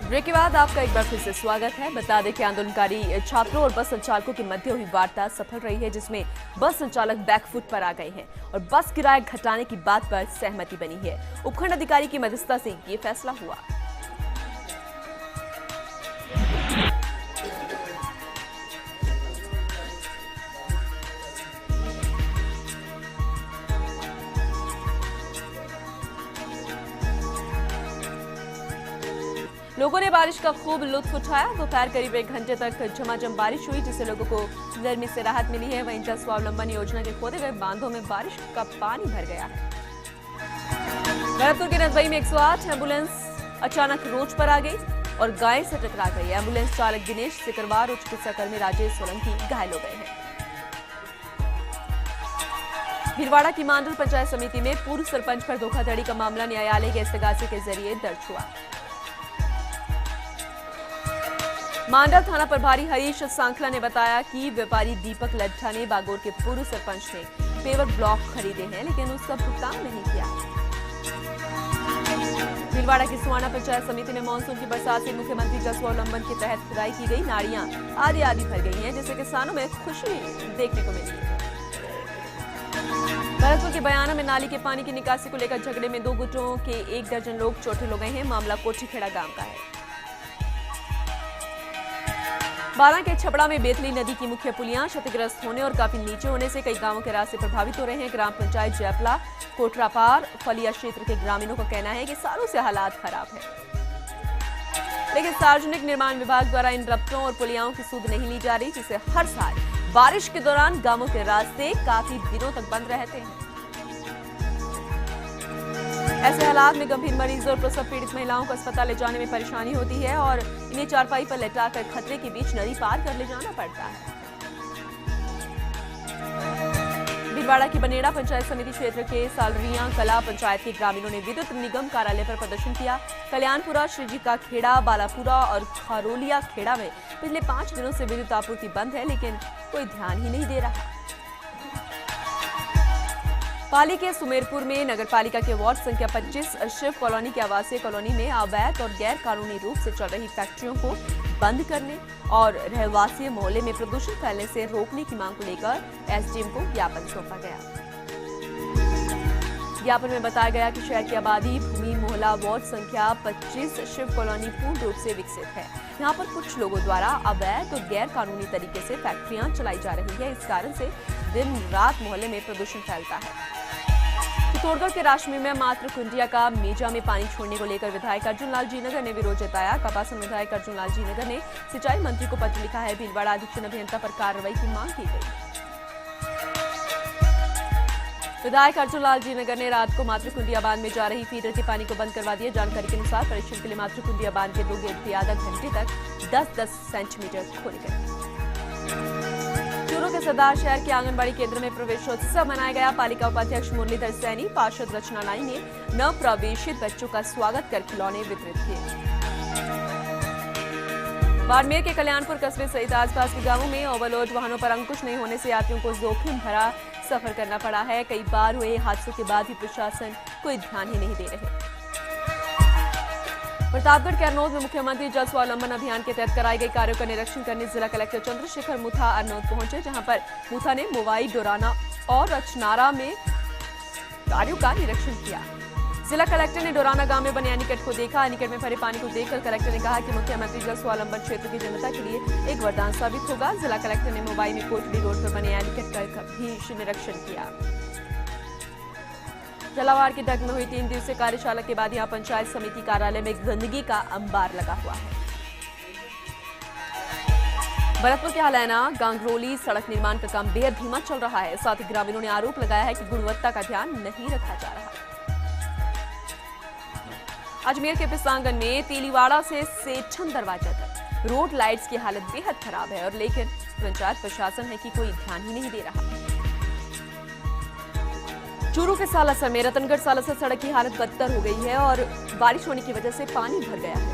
Break के बाद आपका एक बार फिर से स्वागत है। बता दें कि आंदोलनकारी छात्रों और बस संचालकों के मध्य हुई वार्ता सफल रही है, जिसमें बस संचालक बैकफुट पर आ गए हैं और बस किराया घटाने की बात पर सहमति बनी है। उपखंड अधिकारी की मध्यस्थता से ये फैसला हुआ। लोगों ने बारिश का खूब लुत्फ उठाया। दोपहर करीब 1 घंटे तक झमाझम बारिश हुई, जिससे लोगों को गर्मी से राहत मिली है। वहीं जल स्वावलंबन योजना के खोदे गए बांधों में बारिश का पानी भर गया है। भरतपुर के नदबई में 108 एम्बुलेंस अचानक रोड पर आ गई और गाय से टकरा गई। एम्बुलेंस चालक दिनेश सिकरवार और चिकित्साकर्मी राजेश सोलंकी घायल हो गए हैं। भीलवाड़ा की मांडल पंचायत समिति में पूर्व सरपंच पर धोखाधड़ी का मामला न्यायालय के इस्तगासे के जरिए दर्ज हुआ। मांडल थाना प्रभारी हरीश सांखला ने बताया कि व्यापारी दीपक लड्ढा ने बागोर के पूर्व सरपंच ने पेवर ब्लॉक खरीदे हैं, लेकिन उसका भुगतान नहीं किया। भीलवाड़ा की सुवाना पंचायत समिति में मानसून की बरसात से मुख्यमंत्री जल स्वावलंबन के तहत खुदाई की गई नालियां आधी भर गई हैं, जिससे किसानों में खुशी देखने को मिली। भरतपुर के बयाना में नाली के पानी की निकासी को लेकर झगड़े में 2 गुटों के 1 दर्जन लोग चोटिल हो गए हैं। मामला कोठीखेड़ा गांव का है। बारां के छपड़ा में बेतली नदी की मुख्य पुलियां क्षतिग्रस्त होने और काफी नीचे होने से कई गांवों के रास्ते प्रभावित हो रहे हैं। ग्राम पंचायत जयपला कोटरापार फलिया क्षेत्र के ग्रामीणों का कहना है कि सालों से हालात खराब है, लेकिन सार्वजनिक निर्माण विभाग द्वारा इन रपटों और पुलियाओं की सूद नहीं ली जा रही, जिससे हर साल बारिश के दौरान गांवों के रास्ते काफी दिनों तक बंद रहते हैं। ऐसे हालात में गंभीर मरीजों और प्रसव पीड़ित महिलाओं को अस्पताल ले जाने में परेशानी होती है और इन्हें चारपाई पर लेटाकर खतरे के बीच नदी पार कर ले जाना पड़ता है। भीलवाड़ा की बनेड़ा पंचायत समिति क्षेत्र के सालरिया कला पंचायत के ग्रामीणों ने विद्युत निगम कार्यालय पर प्रदर्शन किया। कल्याणपुरा, श्रीजी का खेड़ा, बालापुरा और खरोलिया खेड़ा में पिछले 5 दिनों से विद्युत आपूर्ति बंद है, लेकिन कोई ध्यान ही नहीं दे रहा। पाली के सुमेरपुर में नगरपालिका के वार्ड संख्या 25 शिव कॉलोनी की आवासीय कॉलोनी में अवैध और गैर कानूनी रूप से चल रही फैक्ट्रियों को बंद करने और रहवासी मोहल्ले में प्रदूषण फैलने से रोकने की मांग को लेकर एसडीएम को ज्ञापन सौंपा गया। ज्ञापन में बताया गया कि शहर की आबादी भूमि मोहल्ला वार्ड संख्या 25 शिव कॉलोनी पूर्ण रूप से विकसित है। यहाँ पर कुछ लोगों द्वारा अवैध और गैर कानूनी तरीके से फैक्ट्रियां चलाई जा रही है। इस कारण से दिन रात मोहल्ले में प्रदूषण फैलता है। चित्तौड़गढ़ के राशमी में मात्र कुंडिया का मेजा में पानी छोड़ने को लेकर विधायक अर्जुन लाल जी नगर ने विरोध जताया। कपासन विधायक अर्जुन लाल जी नगर ने सिंचाई मंत्री को पत्र लिखा है। भीलवाड़ा अधीक्षण अभियंता पर कार्रवाई की मांग की गई। विधायक अर्जुन लाल जी नगर ने रात को मात्र कुंडिया बांध में जा रही फीडर के पानी को बंद करवा दिया। जानकारी के अनुसार परीक्षण के लिए मात्र कुंडिया बांध के 2 गेट भी आधा घंटे तक 10-10 सेंटीमीटर खोले गए। चूरू के सरदार शहर के आंगनबाड़ी केंद्र में प्रवेशोत्सव मनाया गया। पालिका उपाध्यक्ष मुरलीधर सैनी, पार्षद रचना लाई ने नवप्रवेशित बच्चों का स्वागत कर खिलौने वितरित किए। बाड़मेर के कल्याणपुर कस्बे सहित आसपास के गांवों में ओवरलोड वाहनों पर अंकुश नहीं होने से यात्रियों को जोखिम भरा सफर करना पड़ा है। कई बार हुए हादसों के बाद भी प्रशासन कोई ध्यान ही नहीं दे रहे। प्रतापगढ़ के अरनोद में मुख्यमंत्री जल स्वावलंबन अभियान के तहत कराए गए कार्यों का निरीक्षण करने जिला कलेक्टर चंद्रशेखर मुथा अरनोद पहुंचे, जहां पर मुथा ने मोवाई, डोराना और रचनारा में कार्यों का निरीक्षण किया। जिला कलेक्टर ने डोराना गांव में बने एनीकट को देखा। एनीकट में भरे पानी को देखकर कलेक्टर ने कहा कि मुख्यमंत्री जल स्वावलंबन क्षेत्र की जनता के लिए एक वरदान साबित होगा। जिला कलेक्टर ने मोबाइल में कोटड़ी रोड पर बने एनीकट का भी निरीक्षण किया। झालावाड़ के डग में हुई 3 दिवसीय कार्यशाला के बाद यहां पंचायत समिति कार्यालय में गंदगी का अंबार लगा हुआ है। भरतपुर के हलैना गांगरोली सड़क निर्माण का काम बेहद धीमा चल रहा है। साथ ही ग्रामीणों ने आरोप लगाया है कि गुणवत्ता का ध्यान नहीं रखा जा रहा। अजमेर के पिसांगन में तेलीवाड़ा से सेठन दरवाजा तक रोड लाइट्स की हालत बेहद खराब है, और लेकिन पंचायत प्रशासन है कि कोई ध्यान ही नहीं दे रहा। चूरू के सालासर में रतनगढ़ सालासर सड़क की हालत बदतर हो गई है और बारिश होने की वजह से पानी भर गया है।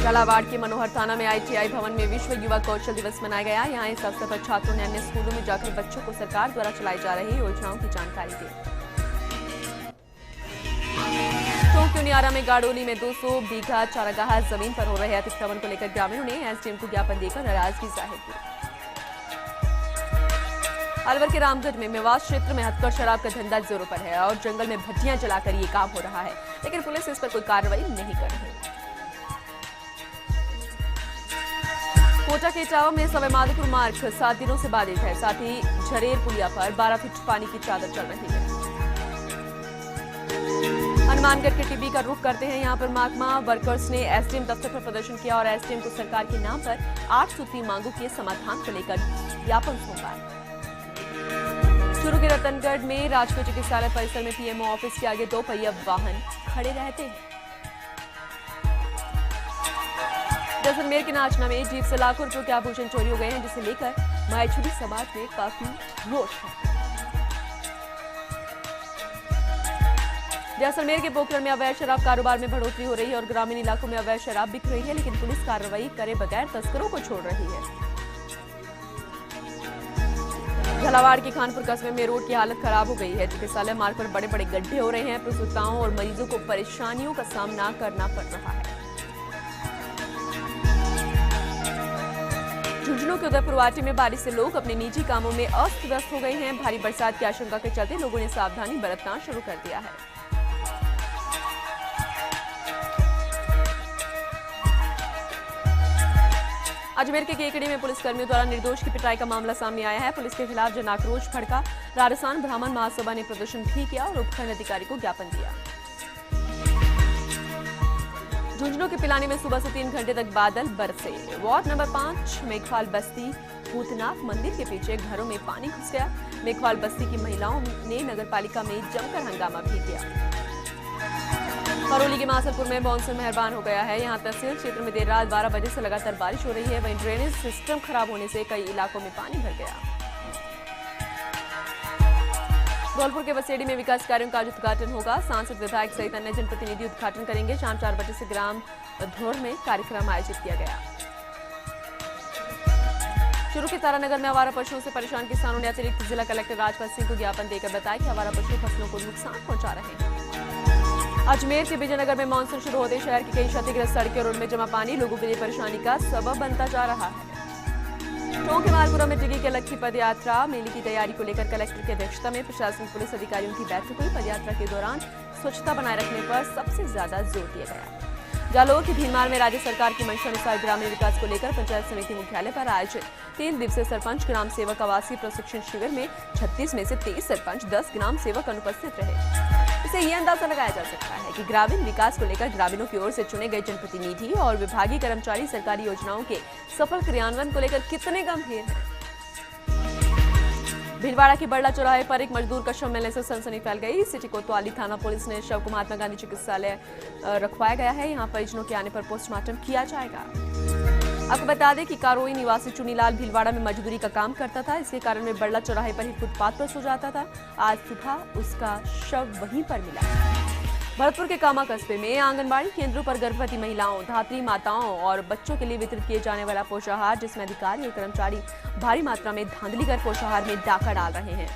झालावाड़ के मनोहर थाना में ITI भवन में विश्व युवा कौशल दिवस मनाया गया। यहाँ इस अवसर पर छात्रों ने अन्य स्कूलों में जाकर बच्चों को सरकार द्वारा चलाई जा रही योजनाओं की जानकारी दी। के उनियारा में गाड़ोली में 200 बीघा चारागाह जमीन पर हो रहे अतिक्रमण को लेकर ग्रामीणों ने एसडीएम को ज्ञापन देकर नाराजगी जाहिर की। अलवर के रामगढ़ में मेवात क्षेत्र में हथकढ़ शराब का धंधा जोरों पर है और जंगल में भट्टियां जलाकर ये काम हो रहा है, लेकिन पुलिस इस पर कोई कार्रवाई नहीं कर रही। कोटा के इटावा में सवाई माधोपुर मार्ग 7 दिनों से बाधित है। साथ ही झरेर पुलिया पर 12 फीट पानी की चादर चल रही है। हनुमानगढ़ के टिब्बी का रुख करते हैं। यहां पर महकमा वर्कर्स ने एसडीएम दफ्तर पर प्रदर्शन किया और एसडीएम को सरकार के नाम पर 8 सूत्री मांगों के समाधान को लेकर ज्ञापन सौंपा। चूरू के रतनगढ़ में राजकीय चिकित्सालय परिसर में पीएमओ ऑफिस के आगे 2 पहिया वाहन खड़े रहते हैं। जैसलमेर के नाचना में जीप से लाखों रुपयों के आभूषण चोरी हो गए हैं, जिसे लेकर मायछुरी समाज में काफी रोष है। जैसलमेर के पोखरण में अवैध शराब कारोबार में बढ़ोतरी हो रही है और ग्रामीण इलाकों में अवैध शराब बिक रही है, लेकिन पुलिस कार्रवाई करे बगैर तस्करों को छोड़ रही है। झालावाड़ के खानपुर कस्बे में रोड की हालत खराब हो गई है। चिकित्सालय मार्ग पर बड़े बड़े गड्ढे हो रहे हैं। प्रसूताओं और मरीजों को परेशानियों का सामना करना पड़ रहा है। झुंझुनू के उदयपुरवाटी में बारिश से लोग अपने निजी कामों में अस्त व्यस्त हो गए हैं। भारी बरसात की आशंका के चलते लोगों ने सावधानी बरतना शुरू कर दिया है। अजमेर के केकड़ी में पुलिसकर्मियों द्वारा निर्दोष की पिटाई का मामला सामने आया है। पुलिस के खिलाफ जन आक्रोश भड़का। राजस्थान ब्राह्मण महासभा ने प्रदर्शन भी किया और उपखंड अधिकारी को ज्ञापन दिया। झुंझुनू के पिलानी में सुबह से 3 घंटे तक बादल बरसे। वार्ड नंबर 5 मेघवाल बस्ती भूतनाथ मंदिर के पीछे घरों में पानी घुस गया। मेघवाल बस्ती की महिलाओं ने नगरपालिका में जमकर हंगामा भी किया। करौली के मासलपुर में मानसून मेहरबान हो गया है। यहां तहसील क्षेत्र में देर रात 12 बजे से लगातार बारिश हो रही है। वहीं ड्रेनेज सिस्टम खराब होने से कई इलाकों में पानी भर गया। धौलपुर के बसेड़ी में विकास कार्यों का आज उद्घाटन होगा। सांसद, विधायक सहित अन्य जनप्रतिनिधि उद्घाटन करेंगे। शाम 4 बजे से ग्राम धौड़ में कार्यक्रम आयोजित किया गया। चूरू के तारानगर में आवारा पशुओं से परेशान किसानों ने अतिरिक्त जिला कलेक्टर राजपत सिंह को ज्ञापन देकर बताया कि आवारा पशु फसलों को नुकसान पहुंचा रहे हैं। अजमेर के विजयनगर में मानसून शुरू होते शहर की कई क्षतिग्रस्त सड़कें और उनमें जमा पानी लोगों के लिए परेशानी का सबब बनता जा रहा है। टोंक के मालपुरा में टिकी के लक्की पदयात्रा मेले की तैयारी को लेकर कलेक्टर की अध्यक्षता में प्रशासनिक पुलिस अधिकारियों की बैठक हुई। पदयात्रा के दौरान स्वच्छता बनाए रखने पर सबसे ज्यादा जोर दिया गया। जालोर की भीलमार में राज्य सरकार की मंशानुसार ग्रामीण विकास को लेकर पंचायत समिति मुख्यालय पर आयोजित 3 दिवसीय सरपंच ग्राम सेवक आवासीय प्रशिक्षण शिविर में 36 में से 23 सरपंच 10 ग्राम सेवक अनुपस्थित रहे। इससे ये अंदाजा लगाया जा सकता है कि ग्रामीण विकास को लेकर ग्रामीणों की ओर से चुने गए जनप्रतिनिधि और विभागीय कर्मचारी सरकारी योजनाओं के सफल क्रियान्वयन को लेकर कितने गंभीर हैं। भीलवाड़ा के बड़ला चौराहे पर एक मजदूर का शव मिलने से सनसनी फैल गई। सिटी कोतवाली थाना पुलिस ने शव को महात्मा गांधी चिकित्सालय रखवाया गया है। यहाँ परिजनों के आने पर पोस्टमार्टम किया जाएगा। आपको बता दें कि कारोई निवासी चुनीलाल भीलवाड़ा में मजदूरी का काम करता था। इसके कारण वे बड़ला चौराहे पर ही फुटपाथ पर सो जाता था। आज सुबह उसका शव वहीं पर मिला। भरतपुर के कामा कस्बे में आंगनबाड़ी केंद्रों पर गर्भवती महिलाओं, धात्री माताओं और बच्चों के लिए वितरित किए जाने वाला पोषाहार, जिसमें अधिकारी और कर्मचारी भारी मात्रा में धांधली कर पोषाहार में डाका डाल रहे हैं।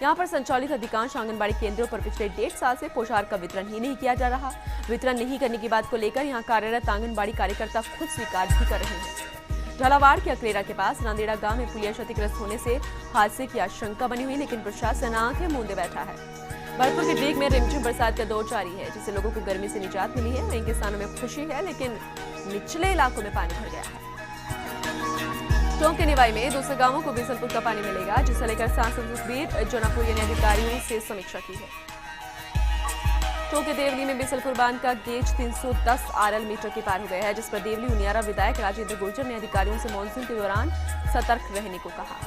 यहाँ पर संचालित अधिकांश आंगनबाड़ी केंद्रों पर पिछले 1.5 साल से पोषाहार का वितरण ही नहीं किया जा रहा। वितरण नहीं करने की बात को लेकर यहाँ कार्यरत आंगनबाड़ी कार्यकर्ता खुद स्वीकार भी कर रहे हैं। झालावाड़ के अकलेरा के पास नांदेड़ा गांव में पुलिया क्षतिग्रस्त होने से हादसे की आशंका बनी हुई, लेकिन प्रशासन आंखें मूंदे बैठा है। भरतपुर के डीग में रिमझिम बरसात का दौर जारी है, जिससे लोगों को गर्मी से निजात मिली है। वहीं किसानों में खुशी है, लेकिन निचले इलाकों में पानी भर गया है। टोंक के निवाई में दूसरे गांवों को बीसलपुर का पानी मिलेगा, जिसे लेकर सांसद सुखबीर जोनापुरिया ने अधिकारियों से समीक्षा की है। टोंक के देवली में बीसलपुर बांध का गेज 310 आरएल मीटर के पार हो गया है, जिस पर देवली उनियारा विधायक राजेंद्र गुर्जर ने अधिकारियों से मानसून के दौरान सतर्क रहने को कहा।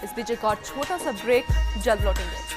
इस बीच एक और छोटा सा ब्रेक, जल्द लौटेंगे।